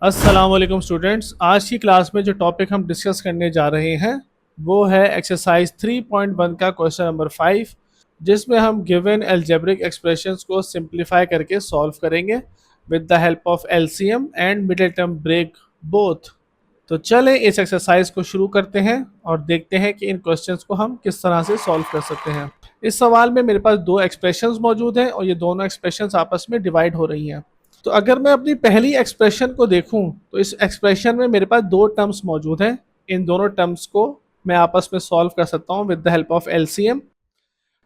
अस्सलाम वालेकुम स्टूडेंट्स। आज की क्लास में जो टॉपिक हम डिस्कस करने जा रहे हैं वो है एक्सरसाइज 3.1 का क्वेश्चन नंबर 5, जिसमें हम गिवन अलजेब्रिक एक्सप्रेशंस को सिंप्लीफाई करके सॉल्व करेंगे with the help of LCM and middle term break both. तो चलें इस एक्सरसाइज को शुरू करते हैं और देखते हैं कि इन क्वेश्चंस को हम किस तरह से सॉल्व कर सकते हैं। इस सवाल में मेरे पास दो एक्सप्रेशंस मौजूद हैं और ये दोनों एक्सप्रेशंस आपस में डिवाइड हो रही हैं। तो अगर मैं अपनी पहली एक्सप्रेशन को देखूं तो इस एक्सप्रेशन में मेरे पास दो टर्म्स मौजूद हैं। इन दोनों टर्म्स को मैं आपस में सॉल्व कर सकता हूं with the help of LCM.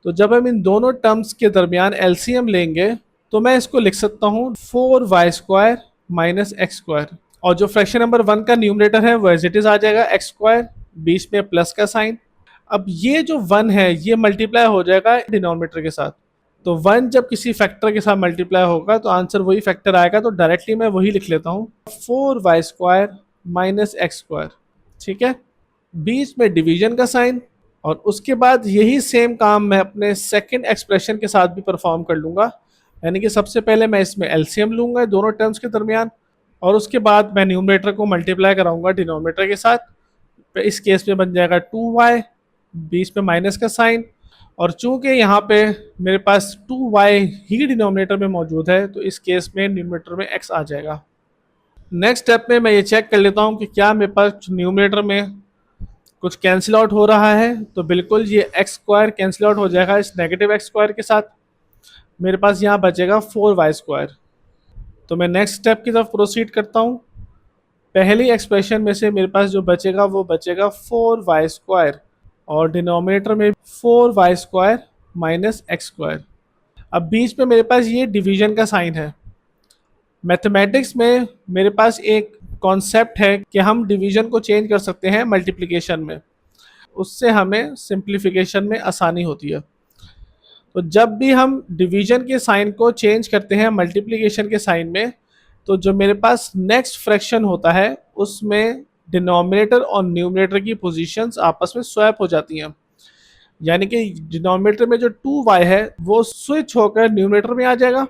तो जब हम इन दोनों टर्म्स के दरमियान एलसीएम लेंगे तो मैं इसको लिख सकता हूं 4y² माइनस एक्स स्क्वायर, और जो फ्रैक्शन नंबर 1 का न्यूमरेटर है वो एज इट इज आ जाएगा एक्स स्क्वायर, बीच में प्लस का साइन। अब ये जो 1 है ये मल्टीप्लाई हो जाएगा डिनोमिनेटर के साथ। तो 1 जब किसी फैक्टर के साथ मल्टीप्लाई होगा तो आंसर वही फैक्टर आएगा, तो डायरेक्टली मैं वही लिख लेता हूँ 4y² माइनस एक्स स्क्वायर। ठीक है, बीच में डिवीजन का साइन, और उसके बाद यही सेम काम मैं अपने सेकंड एक्सप्रेशन के साथ भी परफॉर्म कर लूँगा। यानी कि सबसे पहले मैं इसमें एलसीएम लूँगा दोनों टर्म्स के दरमियान, और उसके बाद मैं न्यूमरेटर को मल्टीप्लाई कराऊंगा डिनोमिनेटर के साथ। तो इस केस में बन जाएगा 2y, बीच में माइनस का साइन, और चूंकि यहाँ पे मेरे पास 2y ही डिनोमिनेटर में मौजूद है तो इस केस में न्यूमरेटर में x आ जाएगा। नेक्स्ट स्टेप में मैं ये चेक कर लेता हूँ कि क्या मेरे पास न्यूमरेटर में कुछ कैंसिल आउट हो रहा है। तो बिल्कुल ये एक्स स्क्वायर कैंसिल आउट हो जाएगा इस नेगेटिव एक्स स्क्वायर के साथ। मेरे पास यहाँ बचेगा 4y²। तो मैं नेक्स्ट स्टेप की तरफ प्रोसीड करता हूँ। पहली एक्सप्रेशन में से मेरे पास जो बचेगा वो बचेगा 4y² और डिनोमिनेटर में 4y² माइनस एक्स स्क्वायर। अब बीच में मेरे पास ये डिवीजन का साइन है। मैथमेटिक्स में मेरे पास एक कॉन्सेप्ट है कि हम डिवीजन को चेंज कर सकते हैं मल्टीप्लिकेशन में, उससे हमें सिंप्लीफिकेशन में आसानी होती है। तो जब भी हम डिवीजन के साइन को चेंज करते हैं मल्टीप्लिकेशन के साइन में, तो जो मेरे पास नेक्स्ट फ्रैक्शन होता है उसमें डिनोमिनेटर और न्यूमरेटर की पोजीशंस आपस में स्वैप हो जाती हैं। यानी कि डिनोमिनेटर में जो 2y है वो स्विच होकर न्यूमरेटर में आ जाएगा,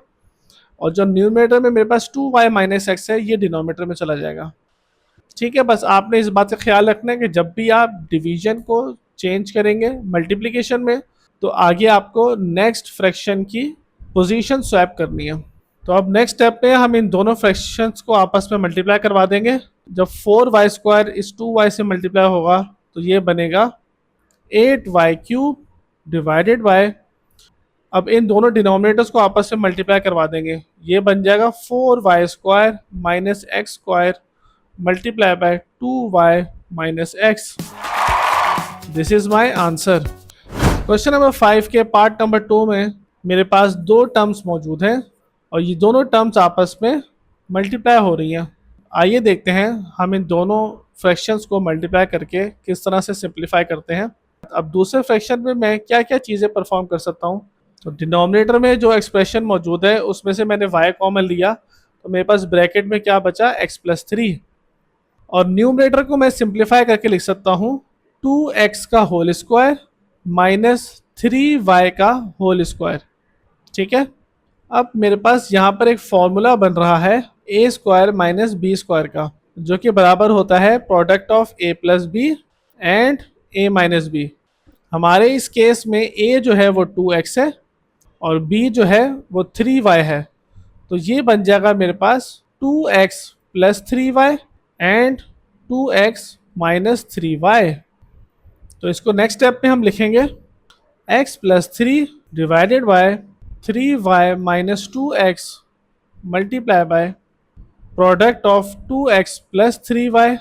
और जो न्यूमरेटर में मेरे पास 2y माइनस एक्स है ये डिनोमिनेटर में चला जाएगा। ठीक है, बस आपने इस बात का ख्याल रखना है कि जब भी आप डिवीजन को चेंज करेंगे मल्टीप्लिकेशन में तो आगे आपको नेक्स्ट फ्रैक्शन की पोजीशन स्वैप करनी है। तो अब नेक्स्ट स्टेप पे हम इन दोनों फ्रैक्शंस को आपस में मल्टीप्लाई करवा देंगे। जब 4y² इस 2y से मल्टीप्लाई होगा तो ये बनेगा 8y³ डिवाइडेड बाय, अब इन दोनों डिनोमिनेटर्स को आपस में मल्टीप्लाई करवा देंगे। ये बन जाएगा 4y² minus x square multiply bye 2y minus x. This is my answer. Question number 5 के पार्ट नंबर 2 में मेरे पास दो टर्म्स मौजूद हैं और ये दोनों टर्म्स आपस में मल्टीप्लाई हो रही हैं। आइए देखते हैं हम इन दोनों फ्रैक्शंस को मल्टीप्लाई करके किस तरह से सिंप्लीफाई करते हैं। अब दूसरे फ्रैक्शन में मैं क्या क्या चीज़ें परफॉर्म कर सकता हूँ। तो डिनोमिनेटर में जो एक्सप्रेशन मौजूद है उसमें से मैंने y कॉमन लिया, तो मेरे पास ब्रैकेट में क्या बचा x+3, और न्यूमरेटर को मैं सिंप्लीफाई करके लिख सकता हूँ 2x का होल स्क्वायर माइनस 3y का होल स्क्वायर। ठीक है, अब मेरे पास यहाँ पर एक फॉर्मूला बन रहा है a² माइनस b² का, जो कि बराबर होता है product of a plus B and a minus B. हमारे इस केस में a जो है वो 2x है और b जो है वो 3y है। तो ये बन जाएगा मेरे पास 2x plus 3y and 2x minus 3y। तो इसको नेक्स्ट स्टेप में हम लिखेंगे x+3 divided by 3y minus 2x multiply by product of 2x plus 3y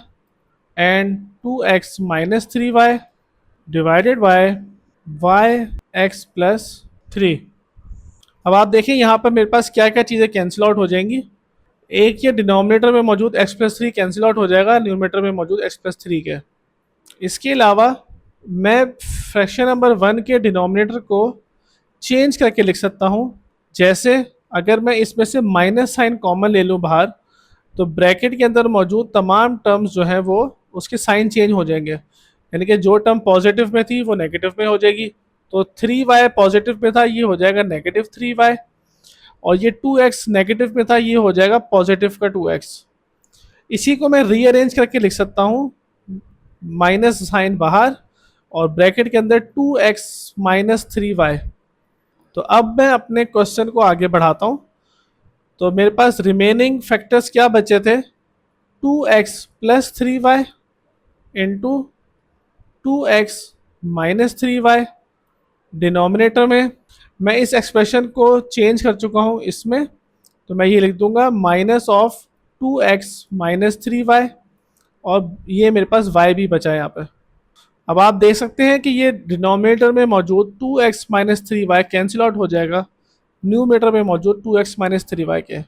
and 2x minus 3y divided by y(x+3)। अब आप देखें यहाँ पर मेरे पास क्या क्या चीज़ें कैंसिल आउट हो जाएंगी। एक ये डिनोमिनेटर में मौजूद x+3 कैंसिल आउट हो जाएगा न्यूमरेटर में मौजूद x+3 के। इसके अलावा मैं फ्रैक्शन नंबर 1 के डिनोमिनेटर को चेंज करके लिख सकता हूँ। जैसे अगर मैं इसमें से माइनस साइन कॉमन ले लूँ बाहर, तो ब्रैकेट के अंदर मौजूद तमाम टर्म्स जो हैं वो उसके साइन चेंज हो जाएंगे। यानी कि जो टर्म पॉजिटिव में थी वो नेगेटिव में हो जाएगी। तो 3y पॉजिटिव में था, ये हो जाएगा नेगेटिव 3y, और ये 2x नेगेटिव में था, ये हो जाएगा पॉजिटिव का 2x। इसी को मैं रीअरेंज करके लिख सकता हूँ, माइनस साइन बाहर और ब्रैकेट के अंदर 2x माइनस 3y। तो अब मैं अपने क्वेश्चन को आगे बढ़ाता हूँ। तो मेरे पास रिमेनिंग फैक्टर्स क्या बचे थे, 2x plus 3y into 2x minus 3y। Denominator में मैं इस एक्सप्रेशन को चेंज कर चुका हूँ इसमें, तो मैं ये लिख दूंगा minus of 2x minus 3y, और ये मेरे पास y भी बचा है यहाँ पे। अब आप देख सकते हैं कि ये डिनोमिनेटर में मौजूद 2x minus 3y cancel out हो जाएगा न्यूमरेटर में मौजूद 2x माइनस 3y के।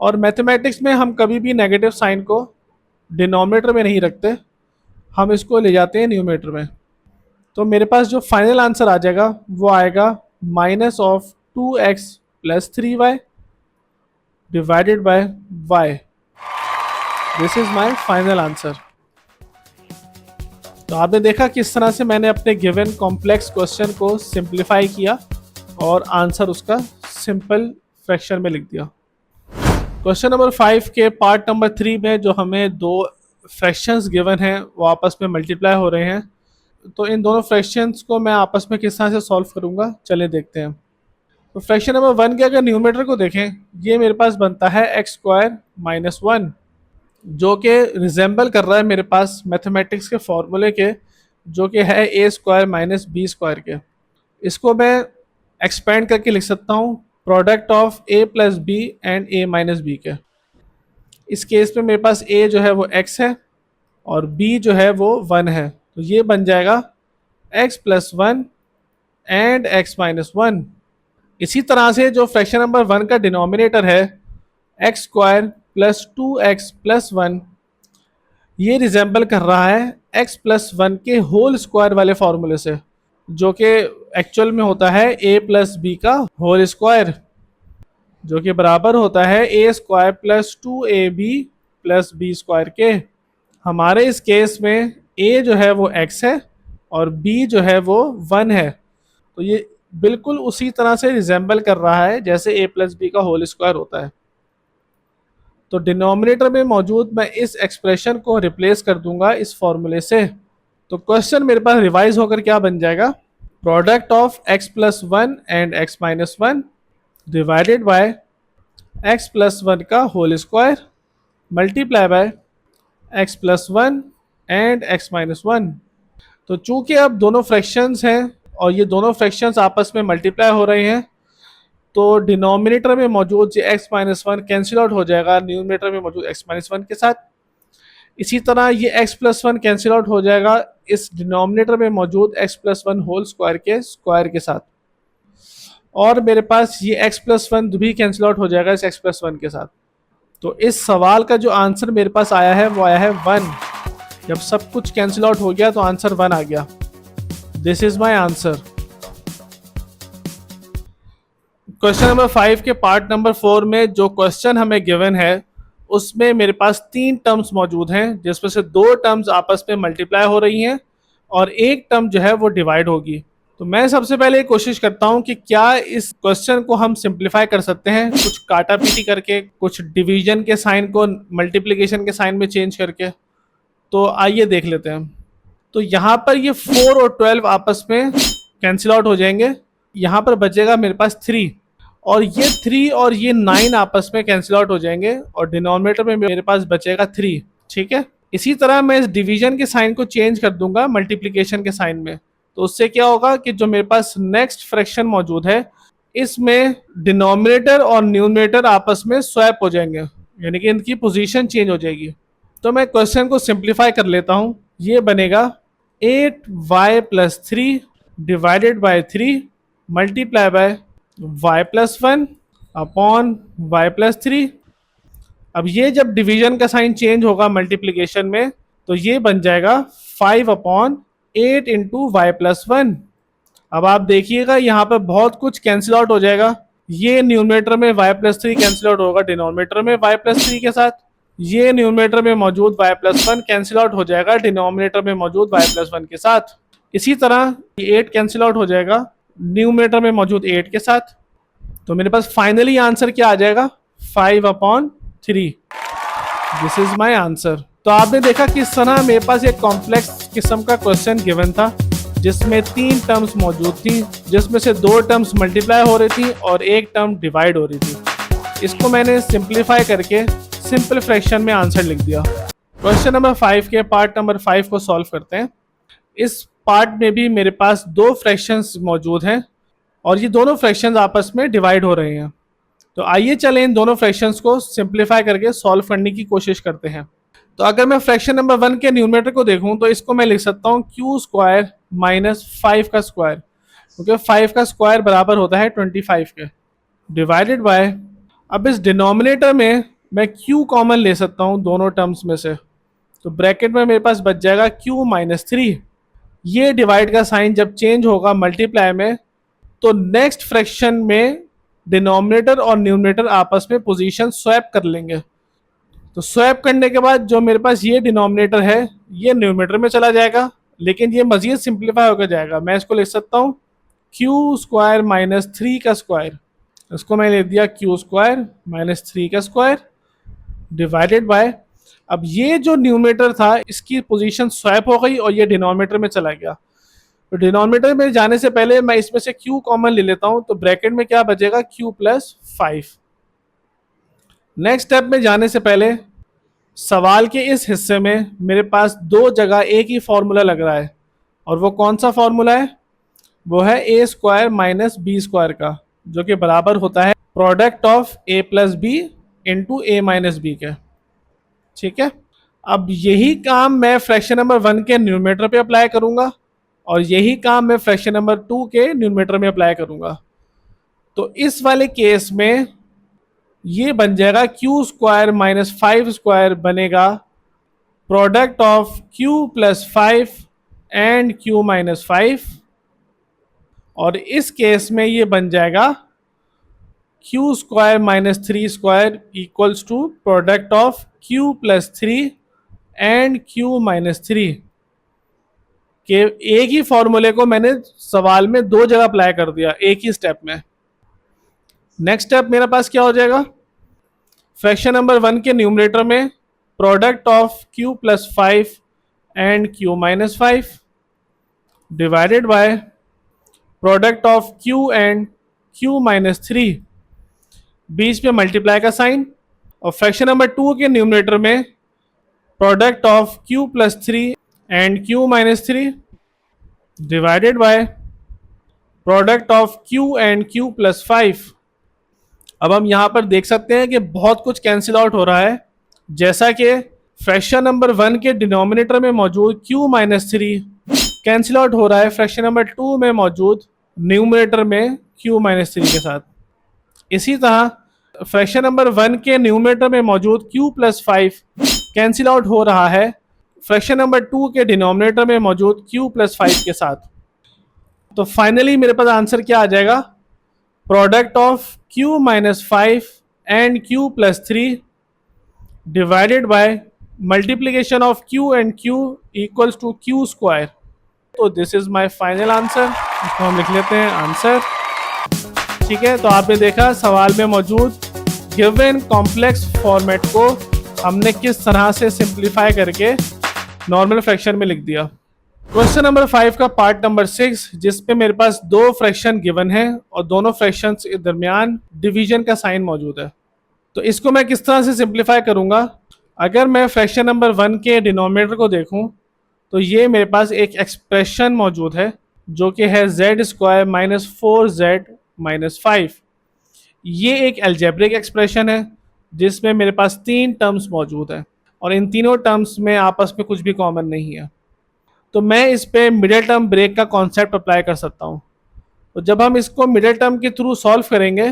और मैथमेटिक्स में हम कभी भी नेगेटिव साइन को डिनोमिनेटर में नहीं रखते, हम इसको ले जाते हैं न्यूमरेटर में। तो मेरे पास जो फाइनल आंसर आ जाएगा वो आएगा minus of 2x plus 3y divided by y। This is my final answer. तो आपने देखा किस तरह से मैंने अपने गिवन कॉम्प्लेक्स क्वेश्चन को सिंप्लीफाई किया और आंसर उसका सिंपल फ्रैक्शन में लिख दिया। क्वेश्चन नंबर 5 के पार्ट नंबर 3 में जो हमें दो फ्रैक्शंस गिवन हैं वो आपस में मल्टीप्लाई हो रहे हैं। तो इन दोनों फ्रैक्शंस को मैं आपस में किस तरह से सॉल्व करूंगा, चलिए देखते हैं। तो फ्रैक्शन नंबर 1 के अगर न्यूमरेटर को देखें, ये मेरे पास बनता है एक्स स्क्वायर माइनस 1, जो कि रिजेंबल कर रहा है मेरे पास मैथमेटिक्स के फॉर्मूले के, जो कि है A square minus B square के। इसको मैं एक्सपेंड करके लिख सकता हूँ product of A plus B and A minus B के। इस केस में मेरे पास ए जो है वो x है और b जो है वो 1 है, तो ये बन जाएगा x plus 1 and x minus 1। इसी तरह से जो फ्रैक्शन नंबर 1 का डिनोमिनेटर है x square plus 2x plus 1, ये रिजेंबल कर रहा है x प्लस 1 के होल स्क्वायर वाले फॉर्मूले से, जो कि एक्चुअल में होता है a प्लस बी का होल स्क्वायर, जो कि बराबर होता है A square plus 2ab plus B square के। हमारे इस केस में a जो है वो x है और b जो है वो 1 है, तो ये बिल्कुल उसी तरह से रिजेंबल कर रहा है जैसे a प्लस बी का होल स्क्वायर होता है। तो डिनोमिनेटर में मौजूद मैं इस एक्सप्रेशन को रिप्लेस कर दूंगा इस फॉर्मूले से। तो क्वेश्चन मेरे पास रिवाइज होकर क्या बन जाएगा, product of x plus 1 and x minus 1 divided by x plus 1 का whole square multiply by x plus 1 and x minus 1। तो चूंकि अब दोनों फ्रैक्शंस हैं और ये दोनों फ्रैक्शंस आपस में मल्टीप्लाई हो रहे हैं, तो डिनोमिनेटर में मौजूद जो x माइनस 1 कैंसिल आउट हो जाएगा न्यूमरेटर में मौजूद x माइनस 1 के साथ। इसी तरह ये x प्लस 1 कैंसिल आउट हो जाएगा इस डिनोमिनेटर में मौजूद x प्लस 1 होल स्क्वायर के साथ, और मेरे पास ये x प्लस 1 भी कैंसिल आउट हो जाएगा इस x प्लस 1 के साथ। तो इस सवाल का जो आंसर मेरे पास आया है वो आया है 1। जब सब कुछ कैंसिल आउट हो गया तो आंसर 1 आ गया। This is my answer. Question number 5 के पार्ट नंबर 4 में जो क्वेश्चन हमें गिवन है उसमें मेरे पास 3 टर्म्स मौजूद हैं, जिसमें से 2 टर्म्स आपस में मल्टीप्लाई हो रही हैं और एक टर्म जो है वो डिवाइड होगी। तो मैं सबसे पहले कोशिश करता हूं कि क्या इस क्वेश्चन को हम सिंप्लीफाई कर सकते हैं, कुछ काटा पीटी करके, कुछ डिवीजन के साइन को मल्टीप्लिकेशन के साइन में चेंज करके। तो आइए देख लेते हैं। तो यहाँ पर ये 4 और 12 आपस में कैंसिल आउट हो जाएंगे, यहाँ पर बचेगा मेरे पास 3, और ये 3 और ये 9 आपस में कैंसिल आउट हो जाएंगे और डिनोमिनेटर में मेरे पास बचेगा 3। ठीक है, इसी तरह मैं इस डिवीजन के साइन को चेंज कर दूंगा मल्टीप्लिकेशन के साइन में। तो उससे क्या होगा कि जो मेरे पास नेक्स्ट फ्रैक्शन मौजूद है इसमें डिनोमिनेटर और न्यूमरेटर आपस में स्वैप हो जाएंगे, यानी कि इनकी पोजीशन चेंज हो जाएगी। तो मैं क्वेश्चन को सिंप्लीफाई कर लेता हूं। ये बनेगा 8y plus 3 divided bye 3 multiply by y plus 1 upon y plus 3। अब ये जब डिवीजन का साइन चेंज होगा मल्टीप्लिकेशन में तो ये बन जाएगा 5 अपॉन 8 इंटू वाई प्लस 1। अब आप देखिएगा यहाँ पे बहुत कुछ कैंसिल आउट हो जाएगा। ये न्यूमरेटर में y प्लस 3 कैंसिल आउट होगा डिनोमिनेटर में y प्लस 3 के साथ। ये न्यूमरेटर में मौजूद y प्लस 1 कैंसिल आउट हो जाएगा डिनोमिनेटर में मौजूद y प्लस 1 के साथ। इसी तरह 8 कैंसिल आउट हो जाएगा न्यूमरेटर में मौजूद 8 के साथ। तो मेरे पास फाइनली आंसर क्या आ जाएगा, 5 upon 3। This is my answer. तो आपने देखा किस तरह मेरे पास एक कॉम्प्लेक्स किस्म का क्वेश्चन गिवन था जिसमें 3 टर्म्स मौजूद थी, जिसमें से 2 टर्म्स मल्टीप्लाई हो रही थी और 1 टर्म डिवाइड हो रही थी। इसको मैंने सिंप्लीफाई करके सिंपल फ्रैक्शन में आंसर लिख दिया। क्वेश्चन नंबर 5 के पार्ट नंबर 5 को सॉल्व करते हैं। इस पार्ट में भी मेरे पास 2 फ्रैक्शंस मौजूद हैं और ये दोनों फ्रैक्शंस आपस में डिवाइड हो रहे हैं। तो आइए चलें इन दोनों फ्रैक्शंस को सिंप्लीफाई करके सॉल्व करने की कोशिश करते हैं। तो अगर मैं फ्रैक्शन नंबर 1 के न्यूमरेटर को देखूं तो इसको मैं लिख सकता हूं क्यू स्क्वायर माइनस 5 का स्क्वायर, क्योंकि 5 का स्क्वायर बराबर होता है 25 के, डिवाइडेड बाय, अब इस डिनोमिनेटर में मैं क्यू कॉमन ले सकता हूं दोनों टर्म्स में से, तो ब्रैकेट में मेरे पास बच जाएगा क्यू माइनस 3। ये डिवाइड का साइन जब चेंज होगा मल्टीप्लाई में तो नेक्स्ट फ्रैक्शन में डिनोमिनेटर और न्यूमरेटर आपस में पोजीशन स्वैप कर लेंगे। तो स्वैप करने के बाद जो मेरे पास ये डिनोमिनेटर है ये न्यूमरेटर में चला जाएगा, लेकिन ये मजीद सिंप्लीफाई होकर जाएगा। मैं इसको लिख सकता हूँ क्यू स्क्वायर माइनस 3 का स्क्वायर, इसको मैं लिख दिया क्यू स्क्वायर माइनस 3 का स्क्वायर, डिवाइडेड बाय, अब ये जो न्यूमरेटर था इसकी पोजीशन स्वैप हो गई और ये डिनोमिनेटर में चला गया। तो डिनोमिनेटर में जाने से पहले मैं इसमें से q कॉमन ले लेता हूं, तो ब्रैकेट में क्या बचेगा q प्लस 5। नेक्स्ट स्टेप में जाने से पहले सवाल के इस हिस्से में मेरे पास 2 जगह एक ही फॉर्मूला लग रहा है, और वो कौन सा फॉर्मूला है? वो है A square minus B square का, जो कि बराबर होता है product of A plus B into A minus B के। ठीक है, अब यही काम मैं फ्रैक्शन नंबर 1 के न्यूमरेटर पे अप्लाई करूंगा और यही काम मैं फ्रैक्शन नंबर 2 के न्यूमरेटर में अप्लाई करूंगा। तो इस वाले केस में ये बन जाएगा क्यू स्क्वायर माइनस 5 स्क्वायर बनेगा product of Q plus 5 and Q minus 5, और इस केस में ये बन जाएगा Q square minus 3 square equals to product of Q plus 3 and Q minus 3 के। एक ही फॉर्मूले को मैंने सवाल में 2 जगह अप्लाई कर दिया एक ही स्टेप में। नेक्स्ट स्टेप मेरे पास क्या हो जाएगा? फ्रैक्शन नंबर 1 के न्यूमरेटर में product of Q plus 5 and Q minus 5 divided by product of Q and Q minus 3, बीच में मल्टीप्लाई का साइन, और फ्रैक्शन नंबर 2 के न्यूमरेटर में product of Q plus 3 and Q minus 3 divided by product of Q and Q plus 5। अब हम यहाँ पर देख सकते हैं कि बहुत कुछ कैंसिल आउट हो रहा है, जैसा कि फ्रैक्शन नंबर 1 के डिनोमिनेटर में मौजूद क्यू माइनस 3 कैंसिल आउट हो रहा है फ्रैक्शन नंबर 2 में मौजूद न्यूमरेटर में क्यू माइनस 3 के साथ। इसी तरह फ्रैक्शन नंबर 1 के न्यूमरेटर में मौजूद क्यू प्लस 5 कैंसिल आउट हो रहा है फ्रैक्शन नंबर 2 के डिनोमिनेटर में मौजूद क्यू प्लस 5 के साथ। तो फाइनली मेरे पास आंसर क्या आ जाएगा? Product of Q minus 5 and Q plus 3 divided by multiplication of Q and Q equals to Q square. तो this is my final answer, इसको हम लिख लेते हैं आंसर। ठीक है, तो आपने देखा सवाल में मौजूद गिवन कॉम्प्लेक्स फॉर्मेट को हमने किस तरह से सिंप्लीफाई करके नॉर्मल फ्रैक्शन में लिख दिया। क्वेश्चन नंबर 5 का पार्ट नंबर 6, जिसपे मेरे पास 2 फ्रैक्शन गिवन है और दोनों फ्रैक्शंस के दरमियान डिवीजन का साइन मौजूद है। तो इसको मैं किस तरह से सिंप्लीफाई करूंगा? अगर मैं फ्रैक्शन नंबर 1 के डिनोमिनेटर को देखूं तो ये मेरे पास एक एक्सप्रेशन मौजूद है जो कि है Z square minus 4z minus 5। ये एक अलजेब्रिक एक्सप्रेशन है जिसमें मेरे पास 3 टर्म्स मौजूद हैं और इन तीनों टर्म्स में आपस में कुछ भी कॉमन नहीं है। तो मैं इस पे मिडिल टर्म ब्रेक का कॉन्सेप्ट अप्लाई कर सकता हूँ। तो जब हम इसको मिडिल टर्म के थ्रू सॉल्व करेंगे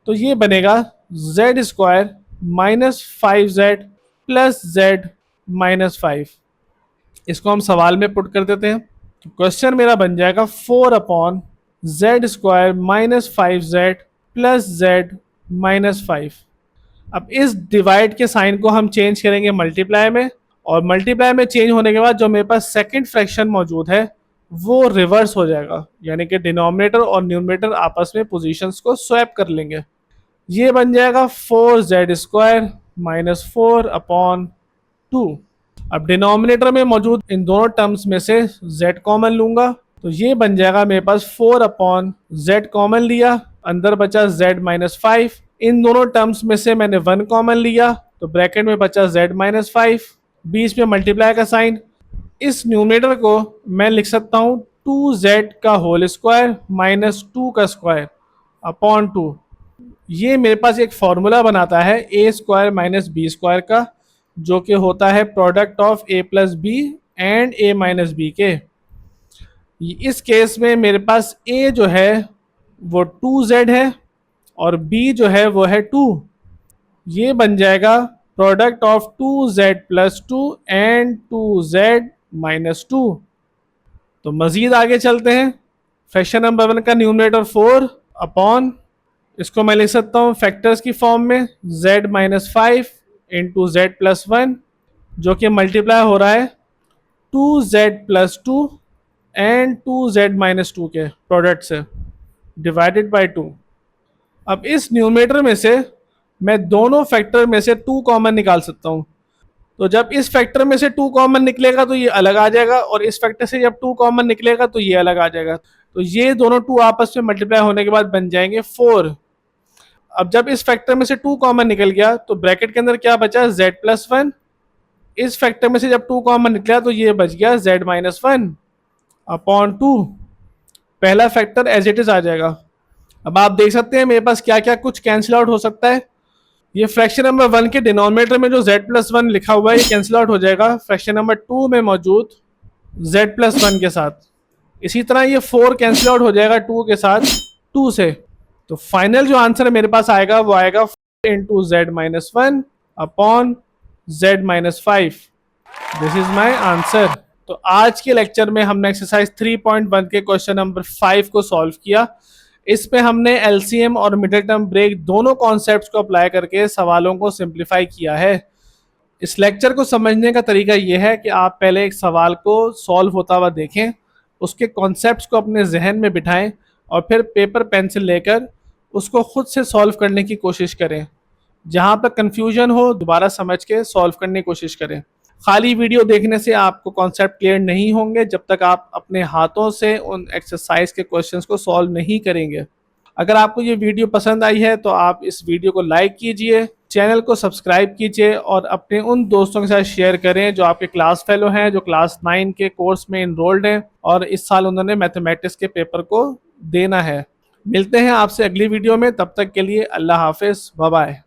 तो ये बनेगा Z square minus 5z plus z minus 5। इसको हम सवाल में पुट कर देते हैं। तो क्वेश्चन मेरा बन जाएगा 4 upon Z square minus 5z plus z minus 5। अब इस डिवाइड के साइन को हम चेंज करेंगे मल्टीप्लाई में, और मल्टीप्लाई में चेंज होने के बाद जो मेरे पास सेकंड फ्रैक्शन मौजूद है वो रिवर्स हो जाएगा, यानी कि डिनोमिनेटर और न्यूमरेटर आपस में पोजीशंस को स्वैप कर लेंगे। ये बन जाएगा 4z स्क्वायर -4/2। अब डिनोमिनेटर में मौजूद इन दोनों टर्म्स में से z कॉमन लूंगा, तो ये बन जाएगा मेरे पास 4/z कॉमन लिया, अंदर बचा z-5। इन दोनों टर्म्स में से मैंने 1 कॉमन लिया, तो ब्रैकेट में बचा z-5, बीच में मल्टीप्लाई का साइन। इस न्यूमरेटर को मैं लिख सकता हूँ 2z का होल स्क्वायर माइनस 2 का स्क्वायर अपॉन 2। ये मेरे पास एक फॉर्मूला बनाता है a square minus B square का, जो कि होता है product of a plus B and a minus B के। इस केस में मेरे पास a जो है वो 2z है और b जो है वो है 2। ये बन जाएगा product of 2z plus 2 and 2z minus 2। तो मजीद आगे चलते हैं। फ्रैक्शन नंबर 1 का न्यूमरेटर 4 अपॉन, इसको मैं लिख सकता हूँ फैक्टर्स की फॉर्म में z-5 इंटू z प्लस 1, जो कि मल्टीप्लाई हो रहा है 2z plus 2 and 2z minus 2 के प्रोडक्ट से, डिवाइडेड बाय 2। अब इस न्यूमरेटर में से मैं दोनों फैक्टर में से 2 कॉमन निकाल सकता हूँ। तो जब इस फैक्टर में से 2 कॉमन निकलेगा तो ये अलग आ जाएगा, और इस फैक्टर से जब 2 कॉमन निकलेगा तो ये अलग आ जाएगा। तो ये दोनों 2 आपस में मल्टीप्लाई होने के बाद बन जाएंगे 4। अब जब इस फैक्टर में से 2 कॉमन निकल गया तो ब्रैकेट के अंदर क्या बचा, z प्लस 1। इस फैक्टर में से जब 2 कॉमन निकला तो ये बच गया z माइनस 1 अपॉन 2। पहला फैक्टर एज इट इज आ जाएगा। अब आप देख सकते हैं मेरे पास क्या क्या कुछ कैंसिल आउट हो सकता है। ये फ्रैक्शन नंबर 1 के डिनोमिनेटर में जो z प्लस 1 लिखा हुआ है ये कैंसिल आउट हो जाएगा फ्रैक्शन नंबर 2 में मौजूद z प्लस 1 के साथ। इसी तरह ये 4 कैंसिल आउट हो जाएगा 2 के साथ 2 से। तो फाइनल जो आंसर मेरे पास आएगा वो आएगा 4 into z minus 1 upon z minus 5। This is my answer. तो आज के लेक्चर में हमने एक्सरसाइज 3.1 के क्वेश्चन नंबर 5 को सॉल्व किया। इसमें हमने एलसीएम और मिडिल टर्म ब्रेक दोनों कॉन्सेप्ट्स को अप्लाई करके सवालों को सिंप्लीफाई किया है। इस लेक्चर को समझने का तरीका यह है कि आप पहले एक सवाल को सॉल्व होता हुआ देखें, उसके कॉन्सेप्ट्स को अपने जहन में बिठाएं और फिर पेपर पेंसिल लेकर उसको खुद से सॉल्व करने की कोशिश करें। जहां पर कंफ्यूजन हो दोबारा समझ के सॉल्व करने की कोशिश करें। खाली वीडियो देखने से आपको कॉन्सेप्ट क्लियर नहीं होंगे जब तक आप अपने हाथों से उन एक्सरसाइज के क्वेश्चंस को सॉल्व नहीं करेंगे। अगर आपको ये वीडियो पसंद आई है तो आप इस वीडियो को लाइक कीजिए, चैनल को सब्सक्राइब कीजिए और अपने उन दोस्तों के साथ शेयर करें जो आपके क्लास फेलो हैं, जो क्लास 9 के कोर्स में इनरोल्ड हैं और इस साल उन्होंने मैथमेटिक्स के पेपर को देना है। मिलते हैं आपसे अगली वीडियो में, तब तक के लिए अल्लाह हाफिज़, बाय बाय।